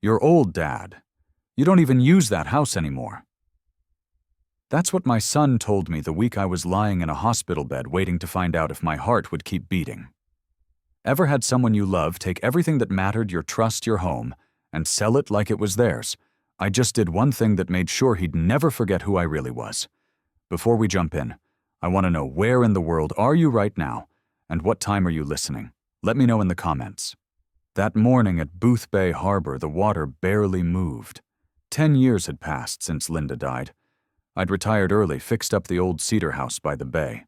You're old, Dad. You don't even use that house anymore. That's what my son told me the week I was lying in a hospital bed waiting to find out if my heart would keep beating. Ever had someone you love take everything that mattered, your trust, your home, and sell it like it was theirs? I just did one thing that made sure he'd never forget who I really was. Before we jump in, I want to know, where in the world are you right now, and what time are you listening? Let me know in the comments. That morning at Boothbay Harbor, the water barely moved. 10 years had passed since Linda died. I'd retired early, fixed up the old cedar house by the bay.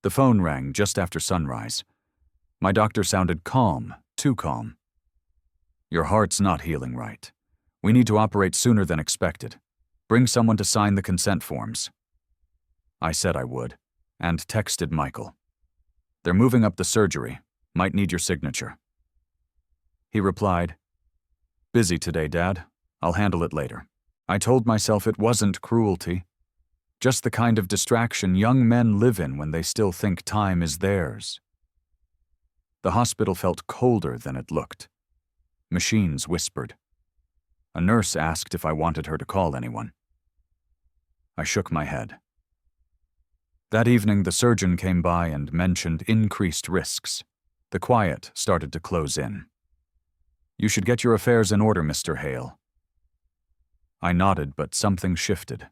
The phone rang just after sunrise. My doctor sounded calm, too calm. Your heart's not healing right. We need to operate sooner than expected. Bring someone to sign the consent forms. I said I would, and texted Michael. They're moving up the surgery. Might need your signature. He replied, busy today, Dad. I'll handle it later. I told myself it wasn't cruelty. Just the kind of distraction young men live in when they still think time is theirs. The hospital felt colder than it looked. Machines whispered. A nurse asked if I wanted her to call anyone. I shook my head. That evening, the surgeon came by and mentioned increased risks. The quiet started to close in. You should get your affairs in order, Mr. Hale. I nodded, but something shifted.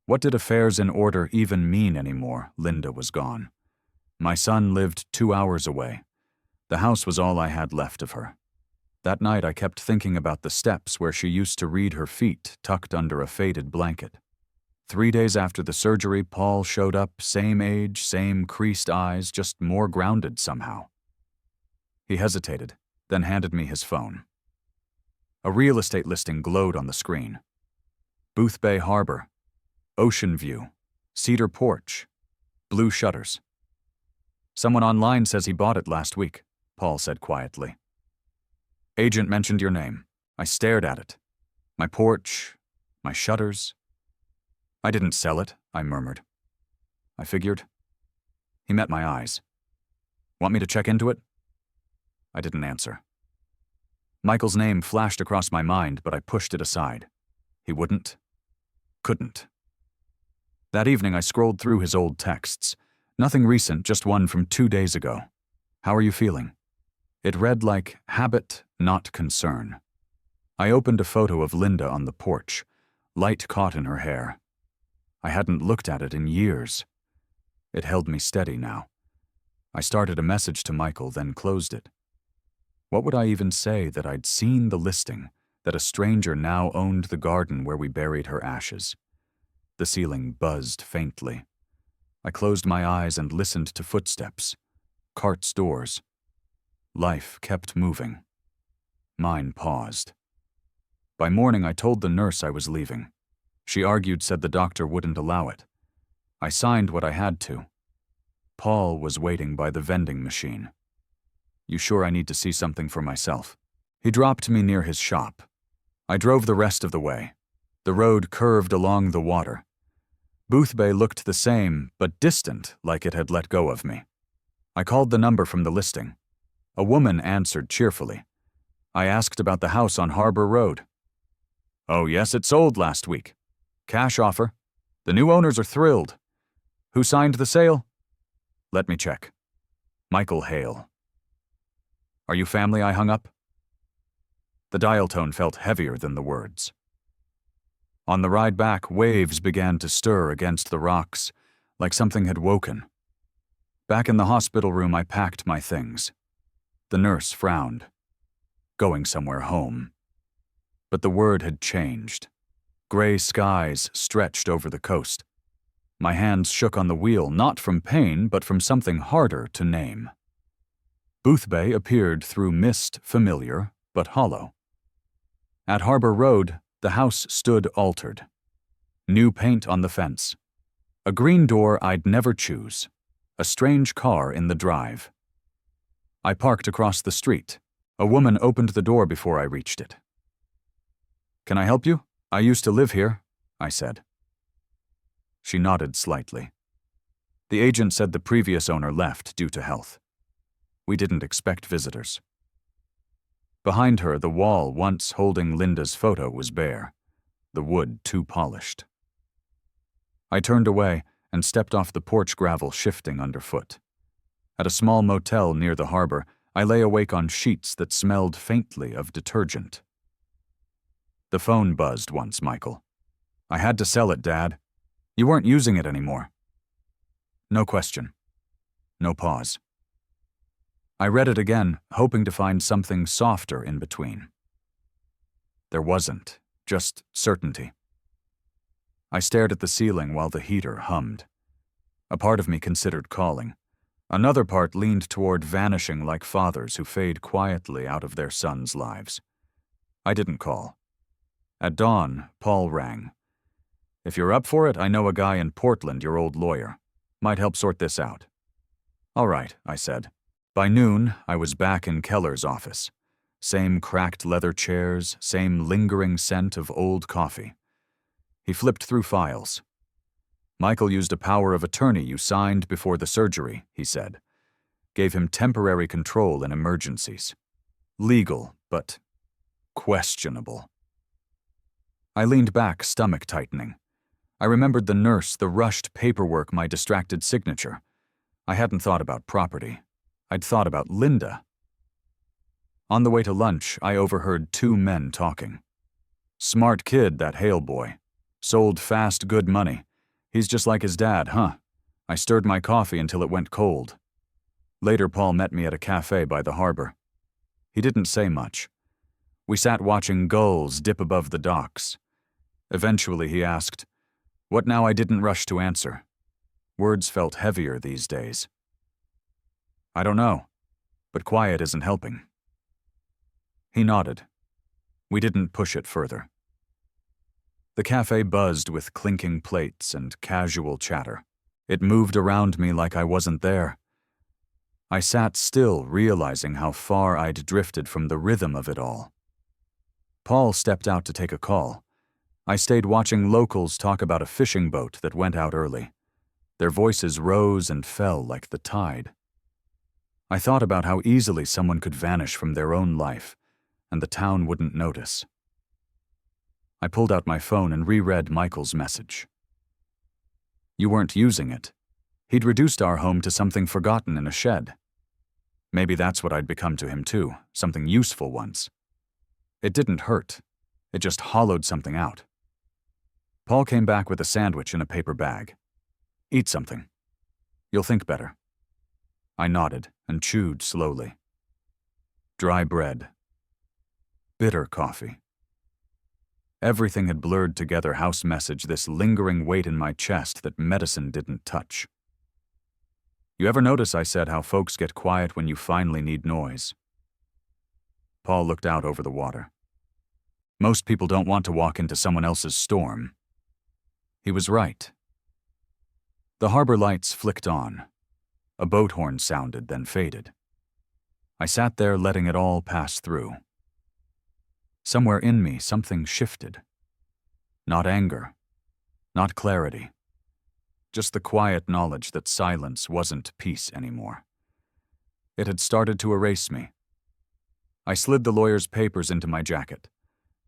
What did affairs in order even mean anymore? Linda was gone. My son lived 2 hours away. The house was all I had left of her. That night I kept thinking about the steps where she used to read her feet tucked under a faded blanket. 3 days after the surgery, Paul showed up, same age, same creased eyes, just more grounded somehow. He hesitated, then handed me his phone. A real estate listing glowed on the screen. Boothbay Harbor, ocean view, cedar porch, blue shutters. Someone online says he bought it last week, Paul said quietly. Agent mentioned your name. I stared at it. My porch, my shutters. I didn't sell it, I murmured. I figured. He met my eyes. Want me to check into it? I didn't answer. Michael's name flashed across my mind, but I pushed it aside. He wouldn't. Couldn't. That evening I scrolled through his old texts. Nothing recent, just one from 2 days ago. How are you feeling? It read like habit, not concern. I opened a photo of Linda on the porch, light caught in her hair. I hadn't looked at it in years. It held me steady now. I started a message to Michael, then closed it. What would I even say that I'd seen the listing, that a stranger now owned the garden where we buried her ashes? The ceiling buzzed faintly. I closed my eyes and listened to footsteps, carts' doors. Life kept moving. Mine paused. By morning, I told the nurse I was leaving. She argued, said the doctor wouldn't allow it. I signed what I had to. Paul was waiting by the vending machine. You sure I need to see something for myself? He dropped me near his shop. I drove the rest of the way. The road curved along the water. Boothbay looked the same, but distant, like it had let go of me. I called the number from the listing. A woman answered cheerfully. I asked about the house on Harbor Road. Oh yes, it sold last week. Cash offer. The new owners are thrilled. Who signed the sale? Let me check. Michael Hale. Are you family? I hung up. The dial tone felt heavier than the words. On the ride back, waves began to stir against the rocks, like something had woken. Back in the hospital room, I packed my things. The nurse frowned. Going somewhere home. But the word had changed. Gray skies stretched over the coast. My hands shook on the wheel, not from pain, but from something harder to name. Boothbay appeared through mist, familiar, but hollow. At Harbor Road, the house stood altered. New paint on the fence. A green door I'd never choose. A strange car in the drive. I parked across the street. A woman opened the door before I reached it. Can I help you? I used to live here, I said. She nodded slightly. The agent said the previous owner left due to health. We didn't expect visitors. Behind her, the wall once holding Linda's photo was bare, the wood too polished. I turned away and stepped off the porch gravel shifting underfoot. At a small motel near the harbor, I lay awake on sheets that smelled faintly of detergent. The phone buzzed once, Michael. I had to sell it, Dad. You weren't using it anymore. No question. No pause. I read it again, hoping to find something softer in between. There wasn't, just certainty. I stared at the ceiling while the heater hummed. A part of me considered calling. Another part leaned toward vanishing like fathers who fade quietly out of their sons' lives. I didn't call. At dawn, Paul rang. If you're up for it, I know a guy in Portland, your old lawyer. Might help sort this out. All right, I said. By noon, I was back in Keller's office. Same cracked leather chairs, same lingering scent of old coffee. He flipped through files. Michael used a power of attorney you signed before the surgery, he said. Gave him temporary control in emergencies. Legal, but questionable. I leaned back, stomach tightening. I remembered the nurse, the rushed paperwork, my distracted signature. I hadn't thought about property. I'd thought about Linda. On the way to lunch, I overheard two men talking. Smart kid, that Hale boy. Sold fast, good money. He's just like his dad, huh? I stirred my coffee until it went cold. Later, Paul met me at a cafe by the harbor. He didn't say much. We sat watching gulls dip above the docks. Eventually, he asked, "What now?" I didn't rush to answer. Words felt heavier these days. I don't know, but quiet isn't helping. He nodded. We didn't push it further. The cafe buzzed with clinking plates and casual chatter. It moved around me like I wasn't there. I sat still, realizing how far I'd drifted from the rhythm of it all. Paul stepped out to take a call. I stayed watching locals talk about a fishing boat that went out early. Their voices rose and fell like the tide. I thought about how easily someone could vanish from their own life, and the town wouldn't notice. I pulled out my phone and reread Michael's message. You weren't using it. He'd reduced our home to something forgotten in a shed. Maybe that's what I'd become to him too, something useful once. It didn't hurt. It just hollowed something out. Paul came back with a sandwich in a paper bag. Eat something. You'll think better. I nodded and chewed slowly. Dry bread. Bitter coffee. Everything had blurred together, house message, this lingering weight in my chest that medicine didn't touch. You ever notice, I said, how folks get quiet when you finally need noise? Paul looked out over the water. Most people don't want to walk into someone else's storm. He was right. The harbor lights flicked on. A boat horn sounded, then faded. I sat there letting it all pass through. Somewhere in me, something shifted. Not anger, not clarity, just the quiet knowledge that silence wasn't peace anymore. It had started to erase me. I slid the lawyer's papers into my jacket.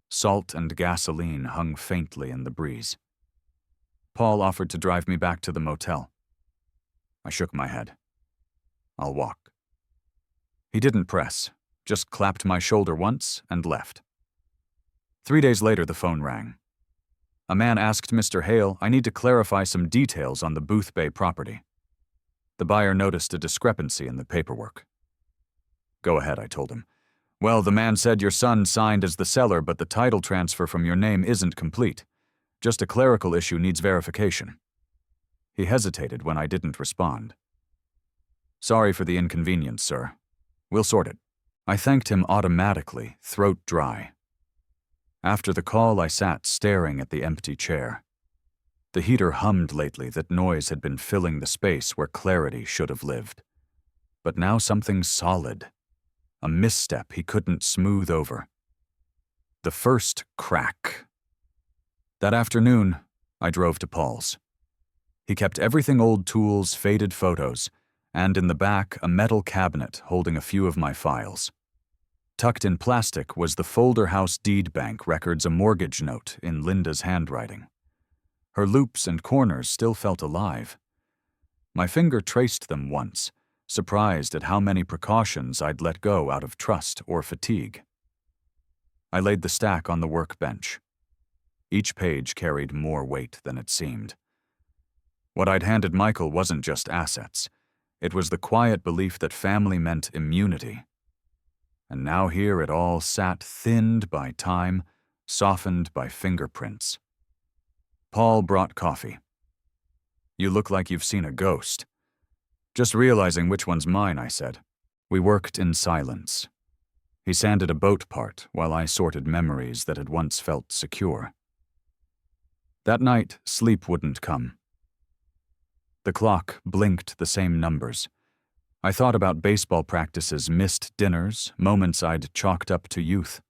Salt and gasoline hung faintly in the breeze. Paul offered to drive me back to the motel. I shook my head. I'll walk. He didn't press, just clapped my shoulder once and left. 3 days later, the phone rang. A man asked Mr. Hale, I need to clarify some details on the Booth Bay property. The buyer noticed a discrepancy in the paperwork. Go ahead, I told him. Well, the man said your son signed as the seller, but the title transfer from your name isn't complete. Just a clerical issue needs verification. He hesitated when I didn't respond. Sorry for the inconvenience, sir. We'll sort it. I thanked him automatically, throat dry. After the call, I sat staring at the empty chair. The heater hummed lately, that noise had been filling the space where clarity should have lived. But now something solid. A misstep he couldn't smooth over. The first crack. That afternoon, I drove to Paul's. He kept everything: old tools, faded photos, and in the back, a metal cabinet holding a few of my files. Tucked in plastic was the Folder House deed bank records a mortgage note in Linda's handwriting. Her loops and corners still felt alive. My finger traced them once, surprised at how many precautions I'd let go out of trust or fatigue. I laid the stack on the workbench. Each page carried more weight than it seemed. What I'd handed Michael wasn't just assets. It was the quiet belief that family meant immunity. And now here it all sat, thinned by time, softened by fingerprints. Paul brought coffee. "You look like you've seen a ghost." "Just realizing which one's mine," I said. We worked in silence. He sanded a boat part while I sorted memories that had once felt secure. That night, sleep wouldn't come. The clock blinked the same numbers. I thought about baseball practices, missed dinners, moments I'd chalked up to youth.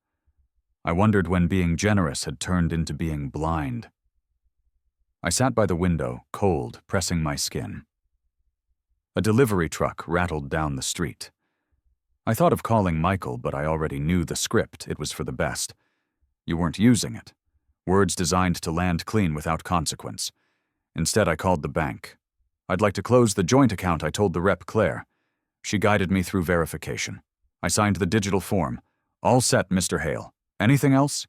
I wondered when being generous had turned into being blind. I sat by the window, cold, pressing my skin. A delivery truck rattled down the street. I thought of calling Michael, but I already knew the script. It was for the best. You weren't using it. Words designed to land clean without consequence. Instead, I called the bank. "I'd like to close the joint account," I told the rep, Claire. She guided me through verification. I signed the digital form. "All set, Mr. Hale. Anything else?"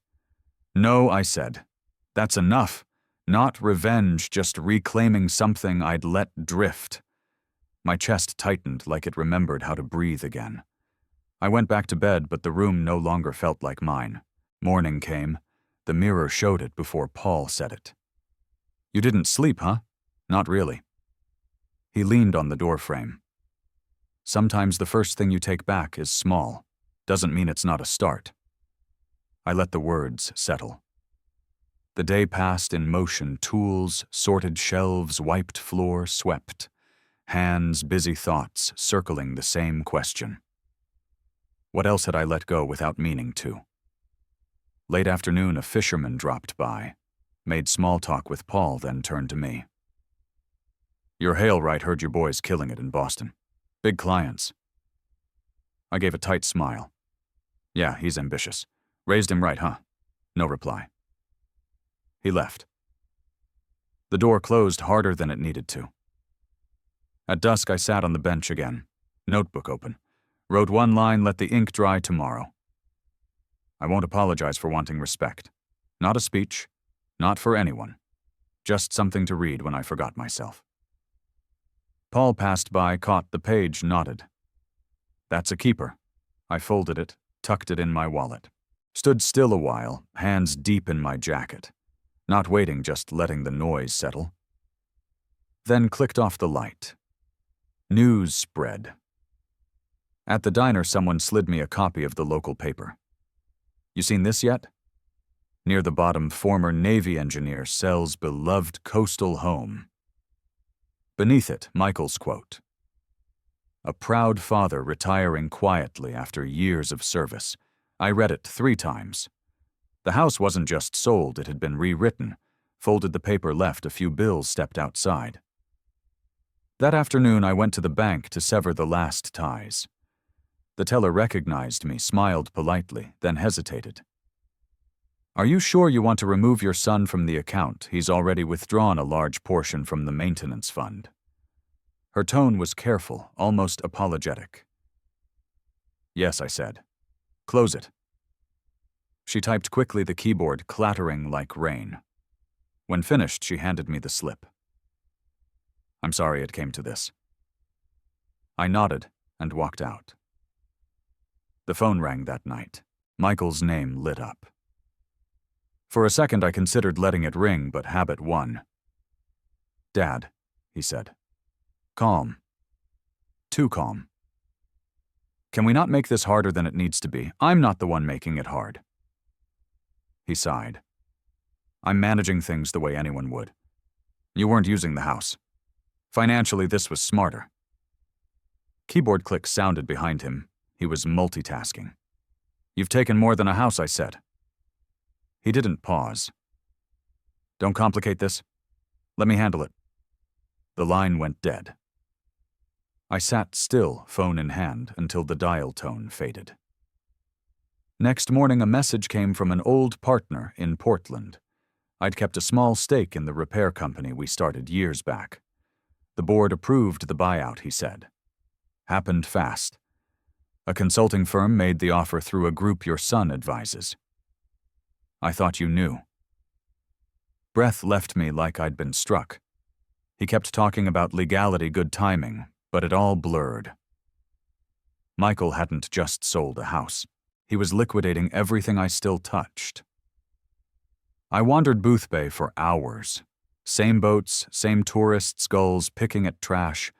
"No," I said. "That's enough. Not revenge, just reclaiming something I'd let drift." My chest tightened like it remembered how to breathe again. I went back to bed, but the room no longer felt like mine. Morning came. The mirror showed it before Paul said it. "You didn't sleep, huh?" "Not really." He leaned on the doorframe. "Sometimes the first thing you take back is small. Doesn't mean it's not a start." I let the words settle. The day passed in motion, tools, sorted shelves, wiped floor, swept. Hands, busy thoughts, circling the same question. What else had I let go without meaning to? Late afternoon, a fisherman dropped by, made small talk with Paul, then turned to me. "Your Hale right, heard your boy's killing it in Boston. Big clients." I gave a tight smile. "Yeah, he's ambitious. Raised him right, huh?" No reply. He left. The door closed harder than it needed to. At dusk, I sat on the bench again, notebook open. Wrote one line, "Let the ink dry tomorrow." I won't apologize for wanting respect. Not a speech, not for anyone. Just something to read when I forgot myself. Paul passed by, caught the page, nodded. "That's a keeper." I folded it, tucked it in my wallet. Stood still a while, hands deep in my jacket. Not waiting, just letting the noise settle. Then clicked off the light. News spread. At the diner, someone slid me a copy of the local paper. "You seen this yet?" Near the bottom, former Navy engineer sells beloved coastal home. Beneath it, Michael's quote. A proud father retiring quietly after years of service. I read it 3 times. The house wasn't just sold, it had been rewritten. Folded the paper, left a few bills, stepped outside. That afternoon, I went to the bank to sever the last ties. The teller recognized me, smiled politely, then hesitated. "Are you sure you want to remove your son from the account? He's already withdrawn a large portion from the maintenance fund." Her tone was careful, almost apologetic. "Yes," I said. "Close it." She typed quickly, the keyboard clattering like rain. When finished, she handed me the slip. "I'm sorry it came to this." I nodded and walked out. The phone rang that night. Michael's name lit up. For a second, I considered letting it ring, but habit won. "Dad," he said. Calm. Too calm. "Can we not make this harder than it needs to be? I'm not the one making it hard." He sighed. "I'm managing things the way anyone would. You weren't using the house. Financially, this was smarter." Keyboard clicks sounded behind him. He was multitasking. "You've taken more than a house," I said. He didn't pause. "Don't complicate this. Let me handle it." The line went dead. I sat still, phone in hand, until the dial tone faded. Next morning, a message came from an old partner in Portland. I'd kept a small stake in the repair company we started years back. The board approved the buyout, he said. Happened fast. A consulting firm made the offer through a group your son advises. I thought you knew. Breath left me like I'd been struck. He kept talking about legality, good timing, but it all blurred. Michael hadn't just sold a house. He was liquidating everything I still touched. I wandered Boothbay for hours. Same boats, same tourists, gulls picking at trash,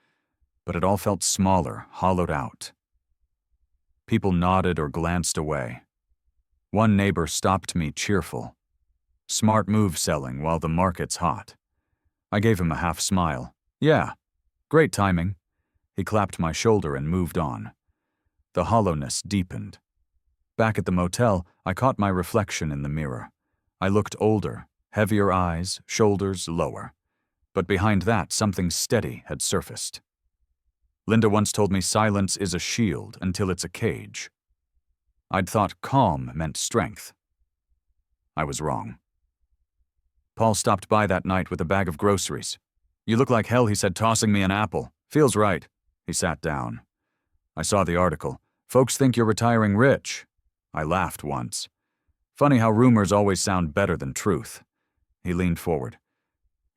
but it all felt smaller, hollowed out. People nodded or glanced away. One neighbor stopped me cheerful. Smart move selling while the market's hot. I gave him a half smile. Yeah, great timing. He clapped my shoulder and moved on. The hollowness deepened. Back at the motel, I caught my reflection in the mirror. I looked older, heavier eyes, shoulders lower. But behind that, something steady had surfaced. Linda once told me silence is a shield until it's a cage. I'd thought calm meant strength. I was wrong. Paul stopped by that night with a bag of groceries. You look like hell, he said, tossing me an apple. Feels right. He sat down. I saw the article. Folks think you're retiring rich. I laughed once. Funny how rumors always sound better than truth. He leaned forward.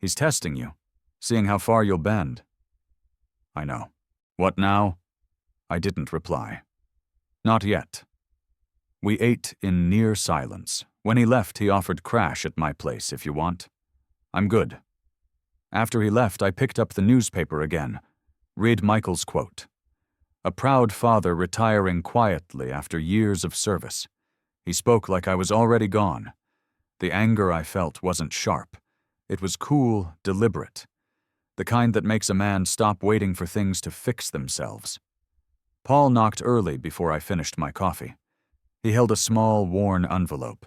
He's testing you, seeing how far you'll bend. I know. What now? I didn't reply. Not yet. We ate in near silence. When he left, he offered crash at my place if you want. I'm good. After he left, I picked up the newspaper again. Read Michael's quote. A proud father retiring quietly after years of service. He spoke like I was already gone. The anger I felt wasn't sharp. It was cool, deliberate. The kind that makes a man stop waiting for things to fix themselves. Paul knocked early before I finished my coffee. He held a small, worn envelope.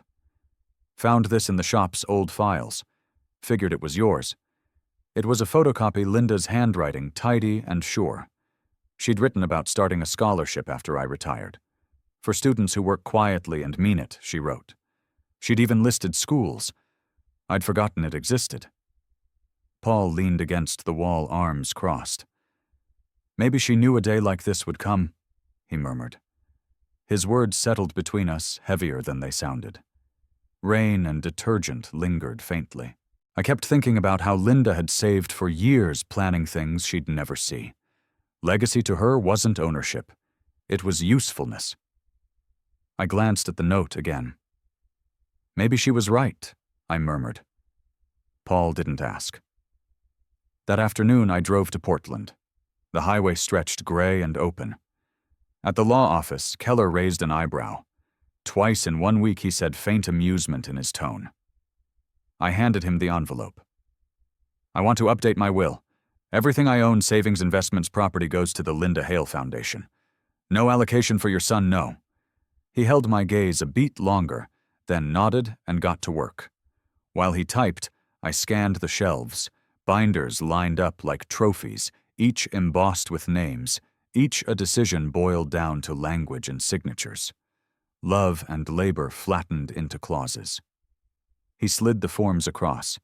Found this in the shop's old files. Figured it was yours. It was a photocopy Linda's handwriting, tidy and sure. She'd written about starting a scholarship after I retired. For students who work quietly and mean it, she wrote. She'd even listed schools. I'd forgotten it existed. Paul leaned against the wall, arms crossed. Maybe she knew a day like this would come, he murmured. His words settled between us, heavier than they sounded. Rain and detergent lingered faintly. I kept thinking about how Linda had saved for years, planning things she'd never see. Legacy to her wasn't ownership. It was usefulness. I glanced at the note again. Maybe she was right, I murmured. Paul didn't ask. That afternoon, I drove to Portland. The highway stretched gray and open. At the law office, Keller raised an eyebrow. Twice in 1 week, he said faint amusement in his tone. I handed him the envelope. I want to update my will. Everything I own, savings, investments, property, goes to the Linda Hale Foundation. No allocation for your son, no. He held my gaze a beat longer, then nodded and got to work. While he typed, I scanned the shelves, binders lined up like trophies, each embossed with names, each a decision boiled down to language and signatures. Love and labor flattened into clauses. He slid the forms across.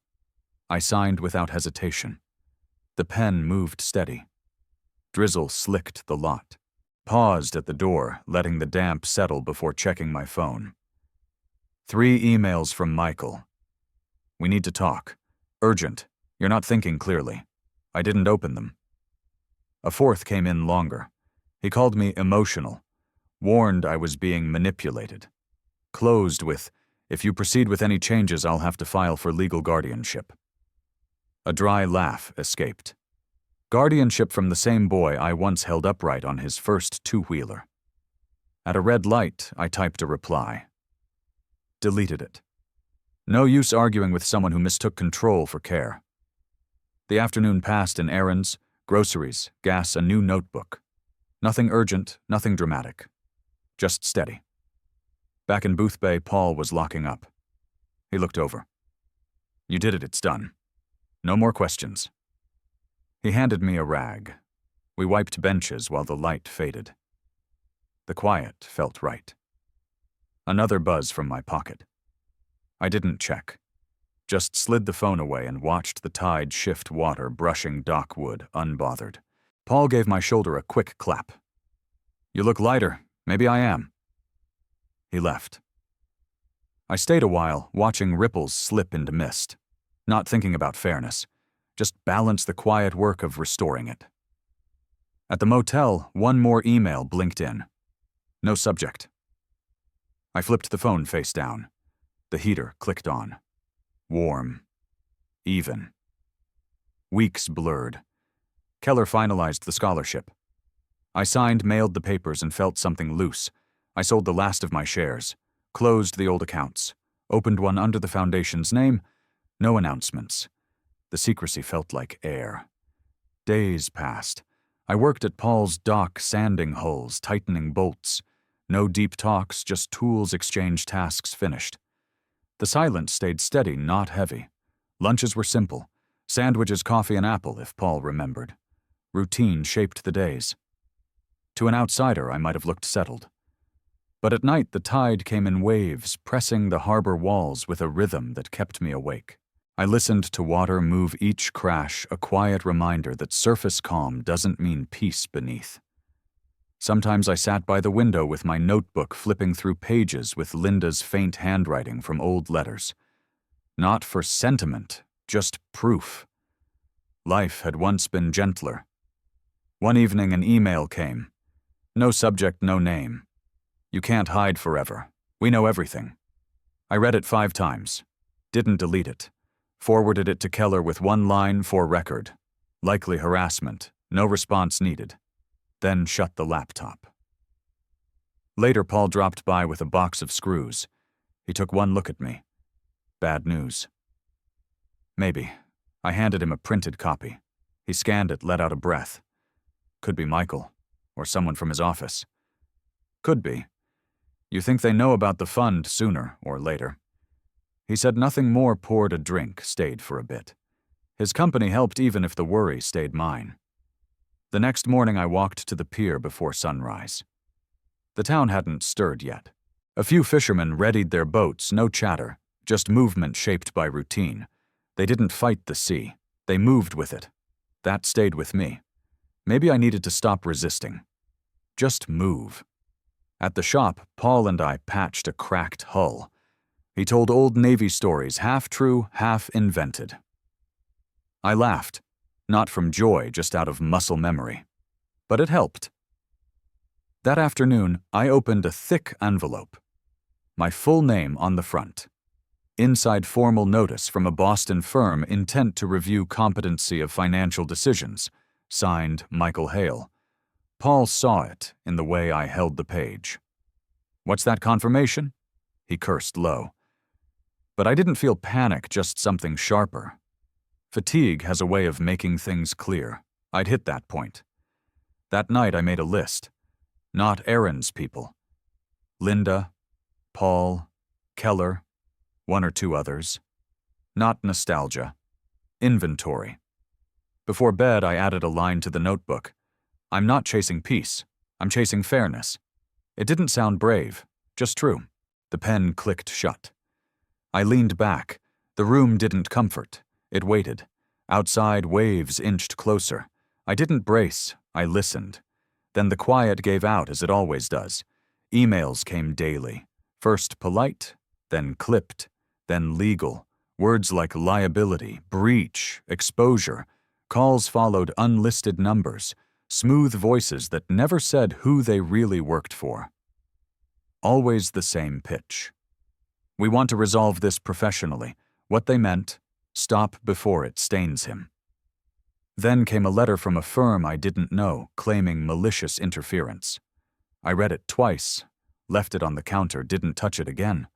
I signed without hesitation. The pen moved steady. Drizzle slicked the lot. Paused at the door, letting the damp settle before checking my phone. 3 emails from Michael. We need to talk. Urgent. You're not thinking clearly. I didn't open them. A 4th came in longer. He called me emotional. Warned I was being manipulated. Closed with, if you proceed with any changes, I'll have to file for legal guardianship. A dry laugh escaped. Guardianship from the same boy I once held upright on his first 2-wheeler. At a red light, I typed a reply. Deleted it. No use arguing with someone who mistook control for care. The afternoon passed in errands, groceries, gas, a new notebook. Nothing urgent, nothing dramatic. Just steady. Back in Boothbay, Paul was locking up. He looked over. You did it, it's done. No more questions. He handed me a rag. We wiped benches while the light faded. The quiet felt right. Another buzz from my pocket. I didn't check. Just slid the phone away and watched the tide shift water brushing dock wood, unbothered. Paul gave my shoulder a quick clap. "You look lighter. Maybe I am." He left. I stayed a while, watching ripples slip into mist, not thinking about fairness, just balance the quiet work of restoring it. At the motel, one more email blinked in. No subject. I flipped the phone face down. The heater clicked on. Warm. Even. Weeks blurred. Keller finalized the scholarship. I signed, mailed the papers, and felt something loose. I sold the last of my shares, closed the old accounts, opened one under the foundation's name. No announcements. The secrecy felt like air. Days passed. I worked at Paul's dock, sanding hulls, tightening bolts. No deep talks, just tools exchange, tasks finished. The silence stayed steady, not heavy. Lunches were simple. Sandwiches, coffee, and apple, if Paul remembered. Routine shaped the days. To an outsider, I might have looked settled. But at night, the tide came in waves, pressing the harbor walls with a rhythm that kept me awake. I listened to water move each crash, a quiet reminder that surface calm doesn't mean peace beneath. Sometimes I sat by the window with my notebook, flipping through pages with Linda's faint handwriting from old letters. Not for sentiment, just proof. Life had once been gentler. One evening an email came. No subject, no name. "You can't hide forever. We know everything." I read it 5 times. Didn't delete it. Forwarded it to Keller with one line for record. Likely harassment. No response needed. Then shut the laptop. Later, Paul dropped by with a box of screws. He took one look at me. Bad news. Maybe. I handed him a printed copy. He scanned it, let out a breath. Could be Michael, or someone from his office. Could be. You think they know about the fund sooner or later. He said nothing more, poured a drink, stayed for a bit. His company helped even if the worry stayed mine. The next morning I walked to the pier before sunrise. The town hadn't stirred yet. A few fishermen readied their boats, no chatter, just movement shaped by routine. They didn't fight the sea. They moved with it. That stayed with me. Maybe I needed to stop resisting. Just move. At the shop, Paul and I patched a cracked hull. He told old Navy stories, half true, half invented. I laughed. Not from joy, just out of muscle memory. But it helped. That afternoon, I opened a thick envelope. My full name on the front. Inside, formal notice from a Boston firm intent to review competency of financial decisions. Signed, Michael Hale. Paul saw it in the way I held the page. "What's that confirmation?" He cursed low. But I didn't feel panic, just something sharper. Fatigue has a way of making things clear. I'd hit that point. That night I made a list. Not Aaron's people. Linda, Paul, Keller, 1 or 2 others. Not nostalgia. Inventory. Before bed I added a line to the notebook. I'm not chasing peace. I'm chasing fairness. It didn't sound brave, just true. The pen clicked shut. I leaned back. The room didn't comfort. It waited. Outside, waves inched closer. I didn't brace. I listened. Then the quiet gave out, as it always does. Emails came daily. First polite, then clipped, then legal. Words like liability, breach, exposure. Calls followed unlisted numbers. Smooth voices that never said who they really worked for. Always the same pitch. "We want to resolve this professionally. What they meant, stop before it stains him." Then came a letter from a firm I didn't know, claiming malicious interference. I read it twice, left it on the counter, didn't touch it again.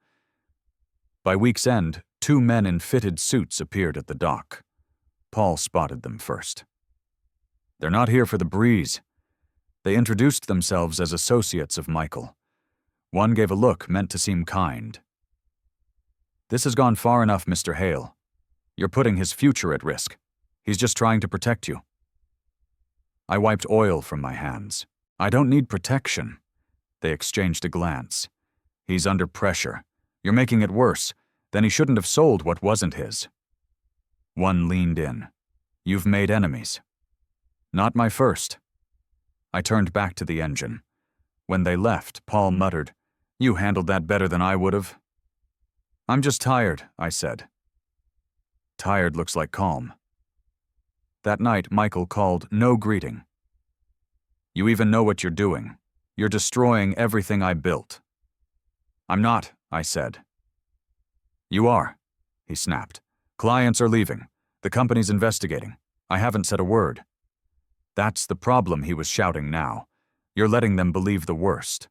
By week's end, 2 men in fitted suits appeared at the dock. Paul spotted them first. "They're not here for the breeze." They introduced themselves as associates of Michael. One gave a look meant to seem kind. "This has gone far enough, Mr. Hale. You're putting his future at risk. He's just trying to protect you." I wiped oil from my hands. "I don't need protection." They exchanged a glance. He's under pressure. You're making it worse. Then he shouldn't have sold what wasn't his. One leaned in. You've made enemies. Not my first. I turned back to the engine. When they left, Paul muttered, You handled that better than I would have. I'm just tired, I said. Tired looks like calm. That night, Michael called no greeting. You even know what you're doing. You're destroying everything I built. I'm not, I said. You are, he snapped. Clients are leaving. The company's investigating. I haven't said a word. That's the problem, he was shouting now. You're letting them believe the worst.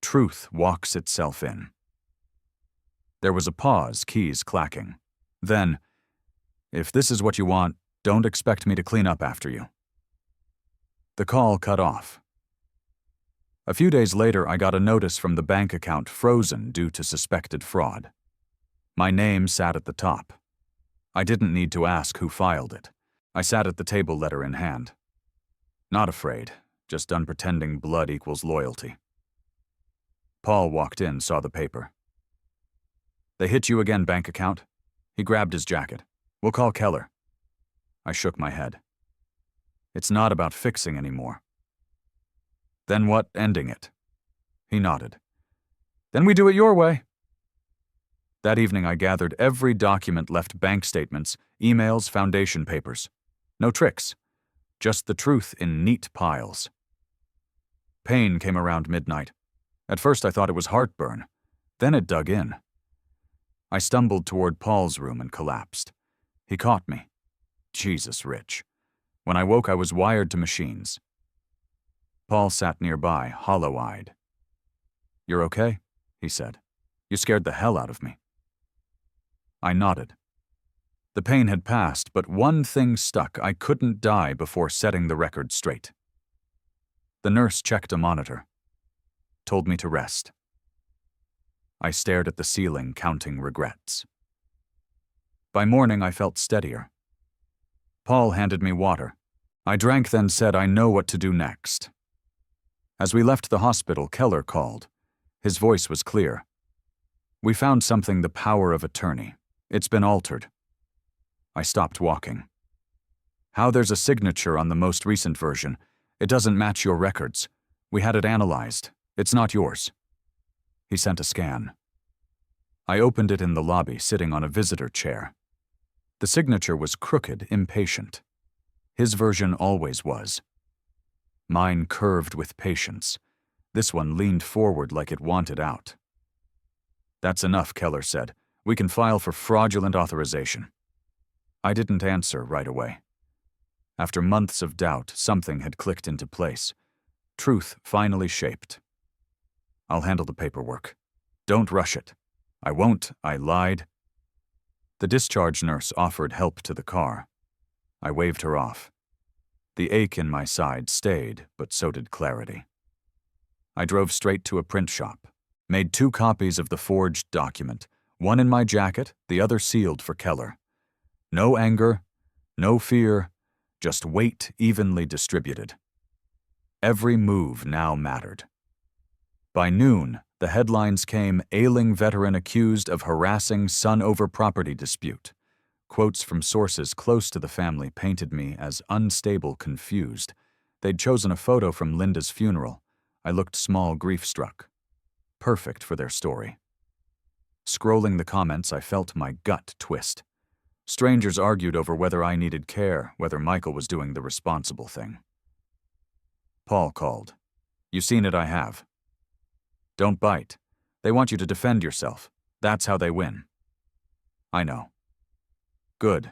Truth walks itself in. There was a pause, keys clacking. Then, if this is what you want, don't expect me to clean up after you. The call cut off. A few days later, I got a notice from the bank account frozen due to suspected fraud. My name sat at the top. I didn't need to ask who filed it. I sat at the table, letter in hand. Not afraid, just done pretending blood equals loyalty. Paul walked in, saw the paper. They hit you again, bank account? He grabbed his jacket. We'll call Keller. I shook my head. It's not about fixing anymore. Then what, ending it? He nodded. Then we do it your way. That evening I gathered every document, left bank statements, emails, foundation papers. No tricks. Just the truth in neat piles. Pain came around midnight. At first I thought it was heartburn. Then it dug in. I stumbled toward Paul's room and collapsed. He caught me. Jesus, Rich. When I woke, I was wired to machines. Paul sat nearby, hollow-eyed. You're okay? He said. You scared the hell out of me. I nodded. The pain had passed, but one thing stuck. I couldn't die before setting the record straight. The nurse checked a monitor. Told me to rest. I stared at the ceiling, counting regrets. By morning, I felt steadier. Paul handed me water. I drank, then said, I know what to do next. As we left the hospital, Keller called. His voice was clear. We found something, the power of attorney. It's been altered. I stopped walking. How there's a signature on the most recent version. It doesn't match your records. We had it analyzed. It's not yours. He sent a scan. I opened it in the lobby, sitting on a visitor chair. The signature was crooked, impatient. His version always was. Mine curved with patience. This one leaned forward like it wanted out. That's enough, Keller said. We can file for fraudulent authorization. I didn't answer right away. After months of doubt, something had clicked into place. Truth finally shaped. I'll handle the paperwork. Don't rush it. I won't, I lied. The discharge nurse offered help to the car. I waved her off. The ache in my side stayed, but so did clarity. I drove straight to a print shop, made 2 copies of the forged document, one in my jacket, the other sealed for Keller. No anger, no fear, just weight evenly distributed. Every move now mattered. By noon, the headlines came, ailing veteran accused of harassing son over property dispute. Quotes from sources close to the family painted me as unstable, confused. They'd chosen a photo from Linda's funeral. I looked small, grief-struck. Perfect for their story. Scrolling the comments, I felt my gut twist. Strangers argued over whether I needed care, whether Michael was doing the responsible thing. Paul called. You seen it, I have. Don't bite. They want you to defend yourself. That's how they win. I know. Good.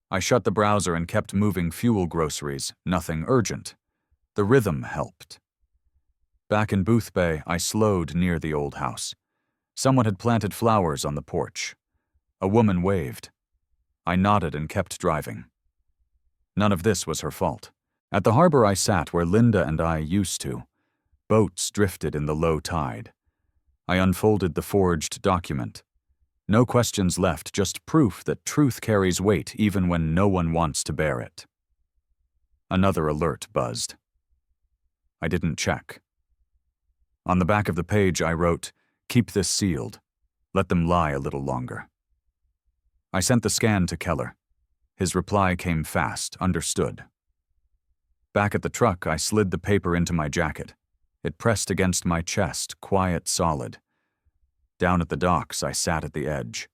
I shut the browser and kept moving fuel groceries, nothing urgent. The rhythm helped. Back in Booth Bay, I slowed near the old house. Someone had planted flowers on the porch. A woman waved. I nodded and kept driving. None of this was her fault. At the harbor I sat where Linda and I used to. Boats drifted in the low tide. I unfolded the forged document. No questions left, just proof that truth carries weight even when no one wants to bear it. Another alert buzzed. I didn't check. On the back of the page I wrote, "Keep this sealed. Let them lie a little longer." I sent the scan to Keller. His reply came fast, understood. Back at the truck, I slid the paper into my jacket. It pressed against my chest, quiet, solid. Down at the docks, I sat at the edge.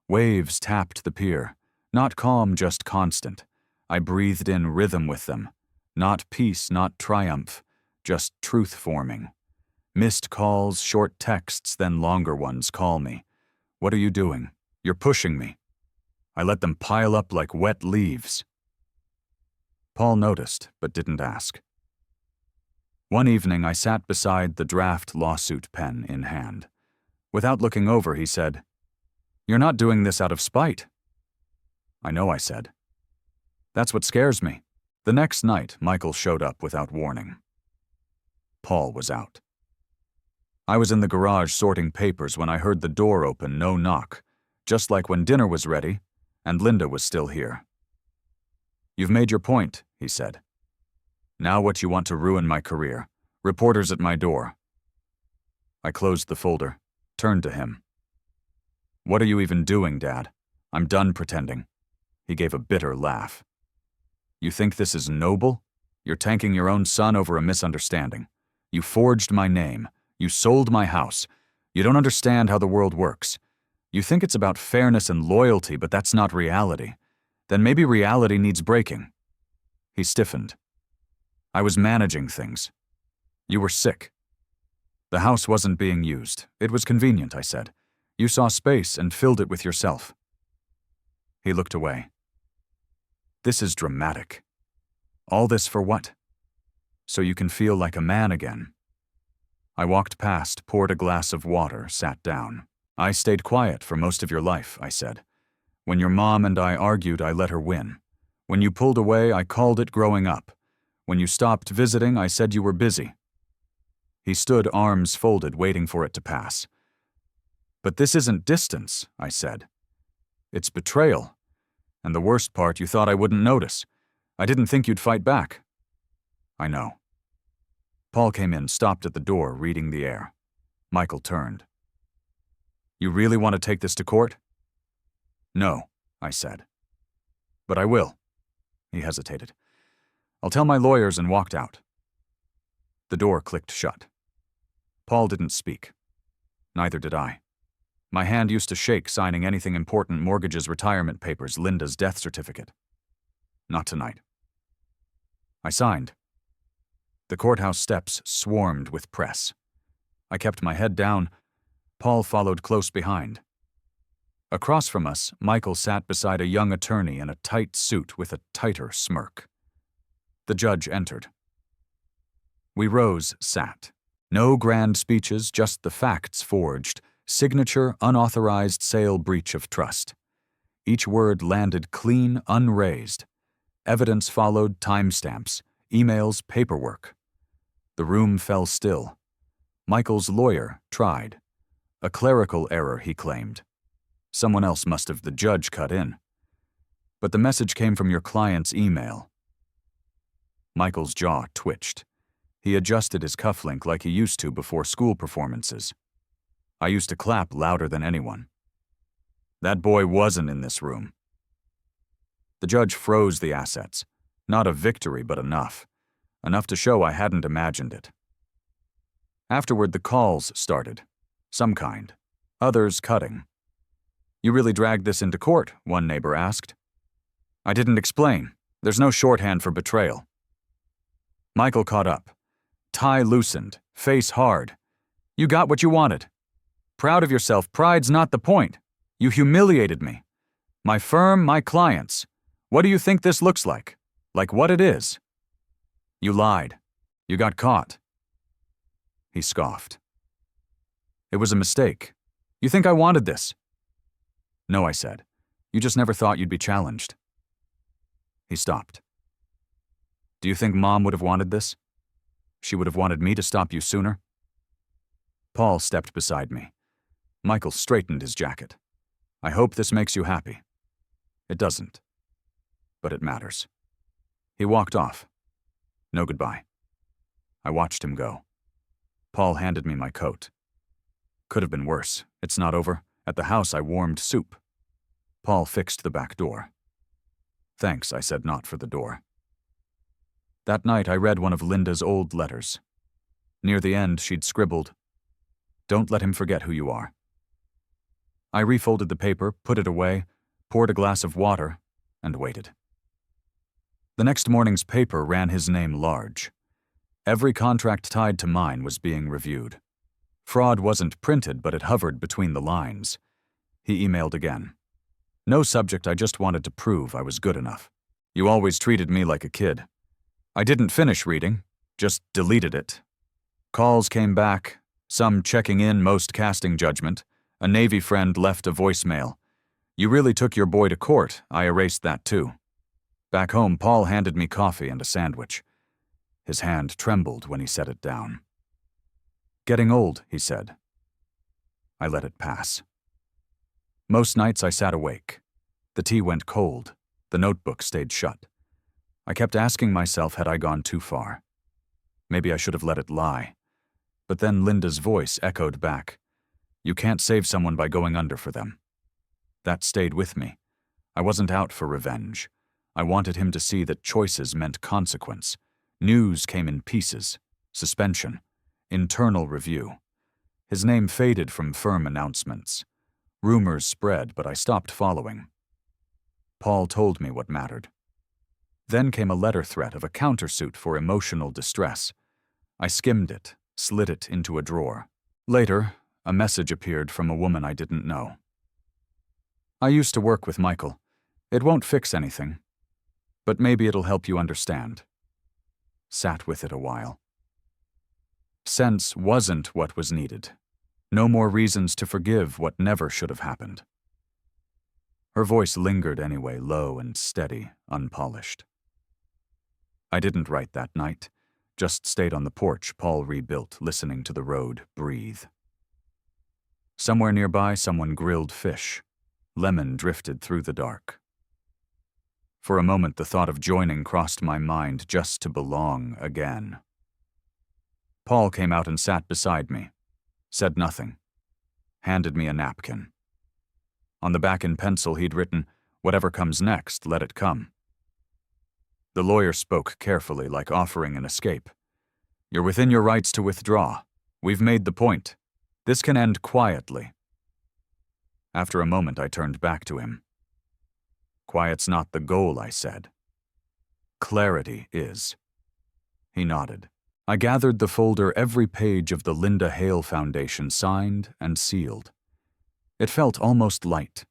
Waves tapped the pier. Not calm, just constant. I breathed in rhythm with them. Not peace, not triumph, just truth forming. Missed calls, short texts, then longer ones call me. "What are you doing? You're pushing me." I let them pile up like wet leaves. Paul noticed, but didn't ask. One evening, I sat beside the draft lawsuit pen in hand. Without looking over, he said, "You're not doing this out of spite." "I know," I said. "That's what scares me." The next night, Michael showed up without warning. Paul was out. I was in the garage sorting papers when I heard the door open, no knock, just like when dinner was ready, and Linda was still here. "You've made your point," he said. "Now what you want to ruin my career. Reporters at my door." I closed the folder, turned to him. "What are you even doing, Dad? I'm done pretending." He gave a bitter laugh. "You think this is noble? You're tanking your own son over a misunderstanding. You forged my name. You sold my house. You don't understand how the world works. You think it's about fairness and loyalty, but that's not reality. Then maybe reality needs breaking." He stiffened. "I was managing things. You were sick. The house wasn't being used. It was convenient," I said. "You saw space and filled it with yourself." He looked away. "This is dramatic. All this for what? So you can feel like a man again." I walked past, poured a glass of water, sat down. "I stayed quiet for most of your life," I said. "When your mom and I argued, I let her win. When you pulled away, I called it growing up. When you stopped visiting, I said you were busy." He stood, arms folded, waiting for it to pass. "But this isn't distance," I said. "It's betrayal. And the worst part, you thought I wouldn't notice. I didn't think you'd fight back." "I know." Paul came in, stopped at the door, reading the air. Michael turned. "You really want to take this to court?" "No," I said. "But I will." He hesitated. "I'll tell my lawyers," and walked out. The door clicked shut. Paul didn't speak. Neither did I. My hand used to shake signing anything important: mortgages, retirement papers, Linda's death certificate. Not tonight. I signed. The courthouse steps swarmed with press. I kept my head down. Paul followed close behind. Across from us, Michael sat beside a young attorney in a tight suit with a tighter smirk. The judge entered. We rose, sat. No grand speeches, just the facts forged. Signature, unauthorized sale, breach of trust. Each word landed clean, unraised. Evidence followed, timestamps, emails, paperwork. The room fell still. Michael's lawyer tried. A clerical error, he claimed. Someone else must have, the judge cut in. But the message came from your client's email. Michael's jaw twitched. He adjusted his cufflink like he used to before school performances. I used to clap louder than anyone. That boy wasn't in this room. The judge froze the assets. Not a victory, but enough. Enough to show I hadn't imagined it. Afterward, the calls started. Some kind. Others cutting. "You really dragged this into court?" one neighbor asked. "I didn't explain. There's no shorthand for betrayal." Michael caught up. Tie loosened, face hard. "You got what you wanted. Proud of yourself. Pride's not the point. You humiliated me. My firm, my clients. What do you think this looks like? Like what it is? You lied. You got caught." He scoffed. "It was a mistake. You think I wanted this?" "No," I said. "You just never thought you'd be challenged." He stopped. "Do you think Mom would have wanted this? She would have wanted me to stop you sooner?" Paul stepped beside me. Michael straightened his jacket. "I hope this makes you happy." "It doesn't. But it matters." He walked off. No goodbye. I watched him go. Paul handed me my coat. Could have been worse. It's not over. At the house, I warmed soup. Paul fixed the back door. Thanks, I said, not for the door. That night, I read one of Linda's old letters. Near the end, she'd scribbled, "Don't let him forget who you are." I refolded the paper, put it away, poured a glass of water, and waited. The next morning's paper ran his name large. Every contract tied to mine was being reviewed. Fraud wasn't printed, but it hovered between the lines. He emailed again. No subject, I just wanted to prove I was good enough. "You always treated me like a kid." I didn't finish reading, just deleted it. Calls came back, some checking in, most casting judgment. A Navy friend left a voicemail. "You really took your boy to court." I erased that too. Back home, Paul handed me coffee and a sandwich. His hand trembled when he set it down. "Getting old," he said. I let it pass. Most nights I sat awake. The tea went cold. The notebook stayed shut. I kept asking myself, had I gone too far? Maybe I should have let it lie. But then Linda's voice echoed back, "You can't save someone by going under for them." That stayed with me. I wasn't out for revenge. I wanted him to see that choices meant consequence. News came in pieces. Suspension. Internal review. His name faded from firm announcements. Rumors spread, but I stopped following. Paul told me what mattered. Then came a letter threat of a countersuit for emotional distress. I skimmed it, slid it into a drawer. Later, a message appeared from a woman I didn't know. "I used to work with Michael. It won't fix anything, but maybe it'll help you understand." Sat with it a while. Sense wasn't what was needed. No more reasons to forgive what never should have happened. Her voice lingered anyway, low and steady, unpolished. I didn't write that night, just stayed on the porch Paul rebuilt, listening to the road breathe. Somewhere nearby, someone grilled fish. Lemon drifted through the dark. For a moment, the thought of joining crossed my mind, just to belong again. Paul came out and sat beside me, said nothing, handed me a napkin. On the back in pencil he'd written, "Whatever comes next, let it come." The lawyer spoke carefully, like offering an escape. "You're within your rights to withdraw. We've made the point. This can end quietly." After a moment, I turned back to him. "Quiet's not the goal," I said. "Clarity is." He nodded. I gathered the folder, every page of the Linda Hale Foundation signed and sealed. It felt almost light.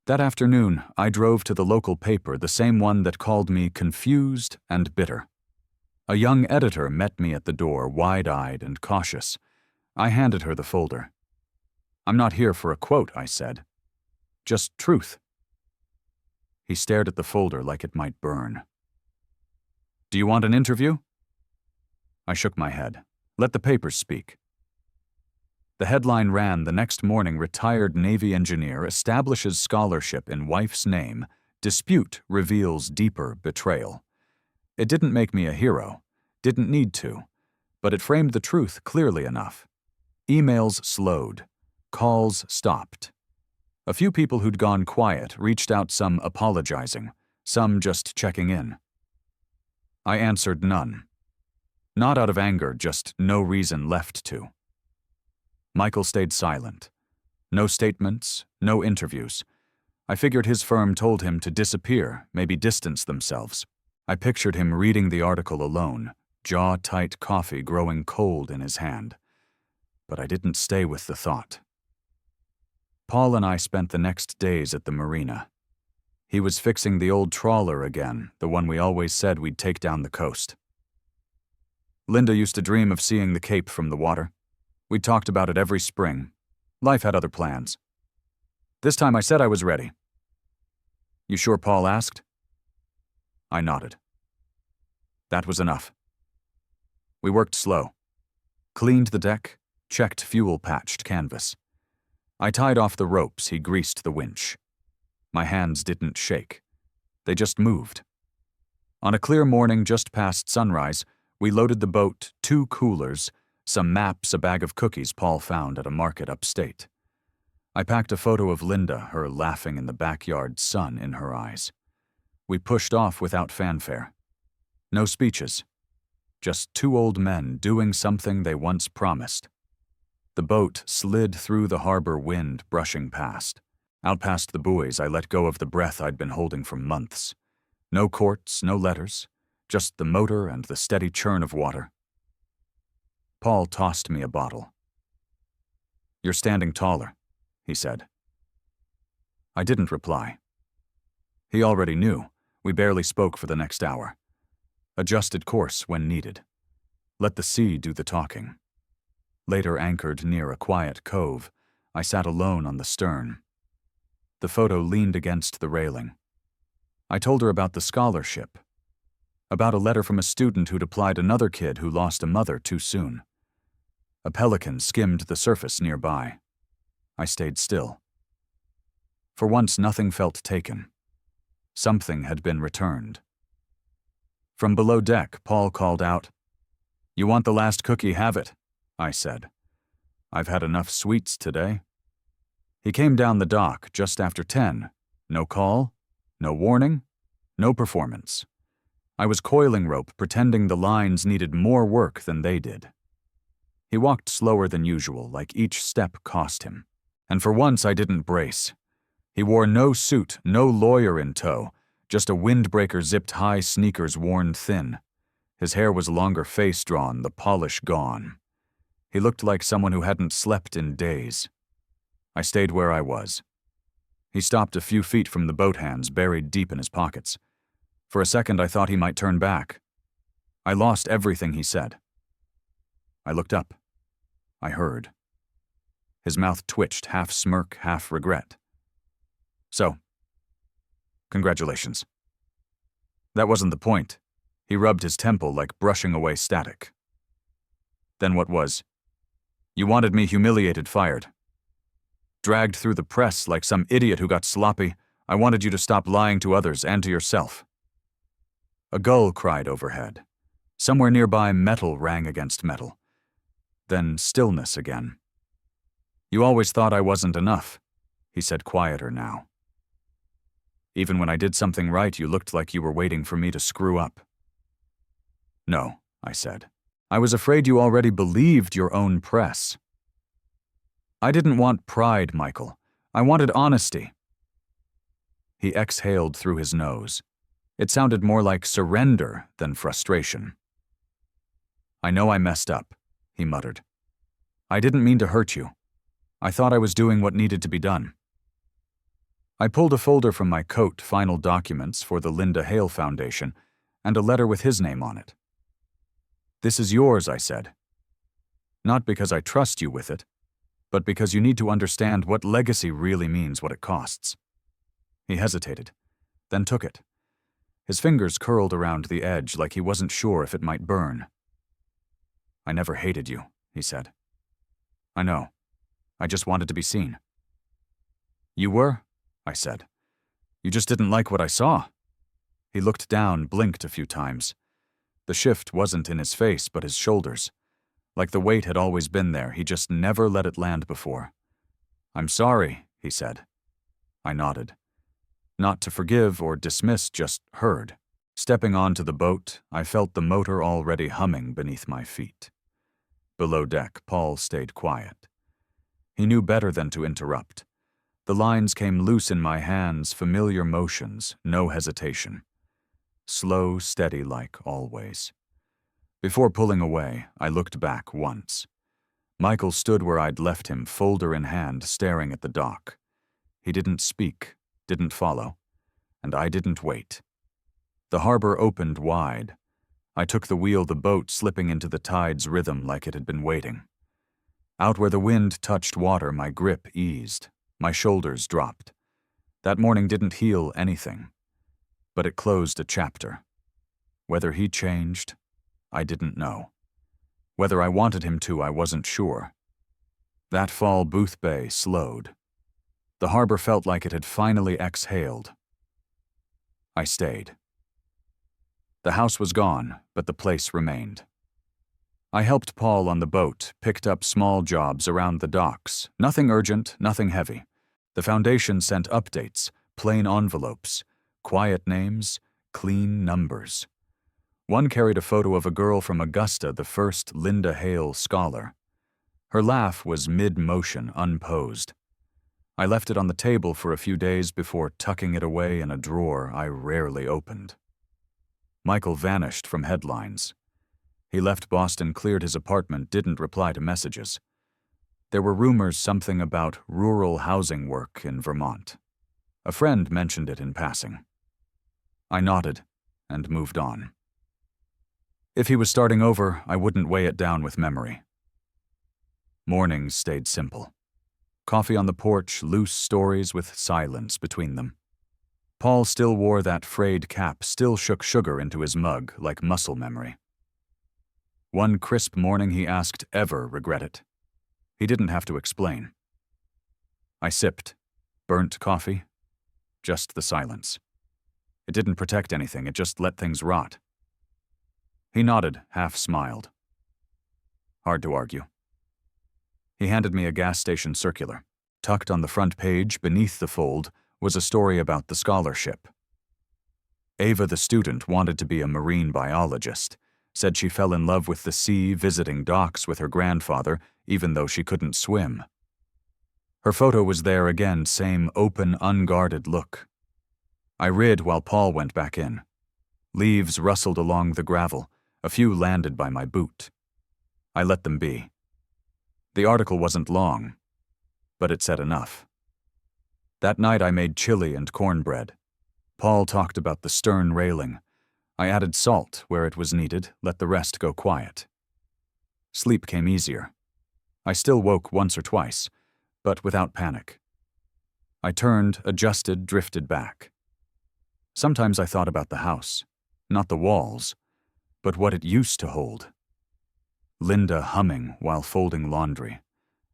That afternoon, I drove to the local paper, the same one that called me confused and bitter. A young editor met me at the door, wide-eyed and cautious. I handed her the folder. "I'm not here for a quote," I said. "Just truth." He stared at the folder like it might burn. "Do you want an interview?" I shook my head. "Let the papers speak." The headline ran, "The next morning, retired Navy engineer establishes scholarship in wife's name. Dispute reveals deeper betrayal." It didn't make me a hero. Didn't need to. But it framed the truth clearly enough. Emails slowed. Calls stopped. A few people who'd gone quiet reached out, some apologizing, some just checking in. I answered none. Not out of anger, just no reason left to. Michael stayed silent. No statements, no interviews. I figured his firm told him to disappear, maybe distance themselves. I pictured him reading the article alone, jaw-tight coffee growing cold in his hand. But I didn't stay with the thought. Paul and I spent the next days at the marina. He was fixing the old trawler again, the one we always said we'd take down the coast. Linda used to dream of seeing the Cape from the water. We talked about it every spring. Life had other plans. This time I said I was ready. "You sure?" Paul asked. I nodded. That was enough. We worked slow. Cleaned the deck, checked fuel-patched canvas. I tied off the ropes, he greased the winch. My hands didn't shake. They just moved. On a clear morning just past sunrise, we loaded the boat, 2 coolers, some maps, a bag of cookies Paul found at a market upstate. I packed a photo of Linda, her laughing in the backyard, sun in her eyes. We pushed off without fanfare. No speeches. Just two old men doing something they once promised. The boat slid through the harbor, wind brushing past. Out past the buoys, I let go of the breath I'd been holding for months. No courts, no letters, just the motor and the steady churn of water. Paul tossed me a bottle. "You're standing taller," he said. I didn't reply. He already knew. We barely spoke for the next hour. Adjusted course when needed. Let the sea do the talking. Later anchored near a quiet cove, I sat alone on the stern. The photo leaned against the railing. I told her about the scholarship. About a letter from a student who'd applied another kid who lost a mother too soon. A pelican skimmed the surface nearby. I stayed still. For once, nothing felt taken. Something had been returned. From below deck, Paul called out, "You want the last cookie, have it," I said. "I've had enough sweets today." He came down the dock just after 10. No call, no warning, no performance. I was coiling rope, pretending the lines needed more work than they did. He walked slower than usual, like each step cost him. And for once I didn't brace. He wore no suit, no lawyer in tow, just a windbreaker zipped high, sneakers worn thin. His hair was longer, face drawn, the polish gone. He looked like someone who hadn't slept in days. I stayed where I was. He stopped a few feet from the boat hands, buried deep in his pockets. For a second I thought he might turn back. I lost everything he said. I looked up. I heard. His mouth twitched, half smirk, half regret. "So, congratulations." That wasn't the point. He rubbed his temple like brushing away static. "Then what was? You wanted me humiliated, fired. Dragged through the press like some idiot who got sloppy. I wanted you to stop lying to others and to yourself." A gull cried overhead. Somewhere nearby, metal rang against metal. Then stillness again. "You always thought I wasn't enough," he said, quieter now. "Even when I did something right, you looked like you were waiting for me to screw up." "No," I said. "I was afraid you already believed your own press." "I didn't want pride, Michael. I wanted honesty." He exhaled through his nose. It sounded more like surrender than frustration. "I know I messed up," he muttered. "I didn't mean to hurt you. I thought I was doing what needed to be done." I pulled a folder from my coat, final documents for the Linda Hale Foundation, and a letter with his name on it. "This is yours," I said. "Not because I trust you with it, but because you need to understand what legacy really means, what it costs." He hesitated, then took it. His fingers curled around the edge like he wasn't sure if it might burn. "I never hated you," he said. "I know. I just wanted to be seen." "You were?" I said. "You just didn't like what I saw." He looked down, blinked a few times. The shift wasn't in his face, but his shoulders. Like the weight had always been there, he just never let it land before. "I'm sorry," he said. I nodded. Not to forgive or dismiss, just heard. Stepping onto the boat, I felt the motor already humming beneath my feet. Below deck, Paul stayed quiet. He knew better than to interrupt. The lines came loose in my hands, familiar motions, no hesitation. Slow, steady like always. Before pulling away, I looked back once. Michael stood where I'd left him, folder in hand, staring at the dock. He didn't speak, didn't follow, and I didn't wait. The harbor opened wide. I took the wheel, the boat slipping into the tide's rhythm like it had been waiting. Out where the wind touched water, my grip eased. My shoulders dropped. That morning didn't heal anything, but it closed a chapter. Whether he changed, I didn't know. Whether I wanted him to, I wasn't sure. That fall, Booth Bay slowed. The harbor felt like it had finally exhaled. I stayed. The house was gone, but the place remained. I helped Paul on the boat, picked up small jobs around the docks. Nothing urgent, nothing heavy. The foundation sent updates, plain envelopes, quiet names, clean numbers. One carried a photo of a girl from Augusta, the first Linda Hale scholar. Her laugh was mid-motion, unposed. I left it on the table for a few days before tucking it away in a drawer I rarely opened. Michael vanished from headlines. He left Boston, cleared his apartment, didn't reply to messages. There were rumors something about rural housing work in Vermont. A friend mentioned it in passing. I nodded and moved on. If he was starting over, I wouldn't weigh it down with memory. Mornings stayed simple. Coffee on the porch, loose stories with silence between them. Paul still wore that frayed cap, still shook sugar into his mug like muscle memory. One crisp morning he asked, "Ever regret it?" He didn't have to explain. I sipped. Burnt coffee. Just the silence. It didn't protect anything, it just let things rot. He nodded, half smiled. Hard to argue. He handed me a gas station circular. Tucked on the front page, beneath the fold, was a story about the scholarship. Ava, the student, wanted to be a marine biologist. Said she fell in love with the sea, visiting docks with her grandfather, even though she couldn't swim. Her photo was there again, same open, unguarded look. I read while Paul went back in. Leaves rustled along the gravel. A few landed by my boot. I let them be. The article wasn't long, but it said enough. That night I made chili and cornbread. Paul talked about the stern railing. I added salt where it was needed, let the rest go quiet. Sleep came easier. I still woke once or twice, but without panic. I turned, adjusted, drifted back. Sometimes I thought about the house, not the walls, but what it used to hold. Linda humming while folding laundry.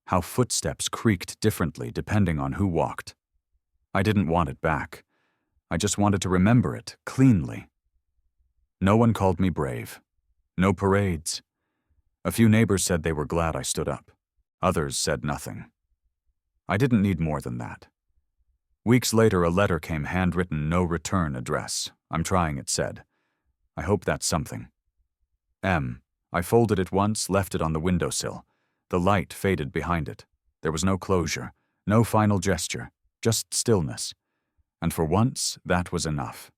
How footsteps creaked differently depending on who walked. I didn't want it back. I just wanted to remember it cleanly. No one called me brave. No parades. A few neighbors said they were glad I stood up. Others said nothing. I didn't need more than that. Weeks later, a letter came, handwritten, no return address. "I'm trying," it said. I hope that's something. M. I folded it once, left it on the windowsill. The light faded behind it. There was no closure, no final gesture, just stillness. And for once, that was enough.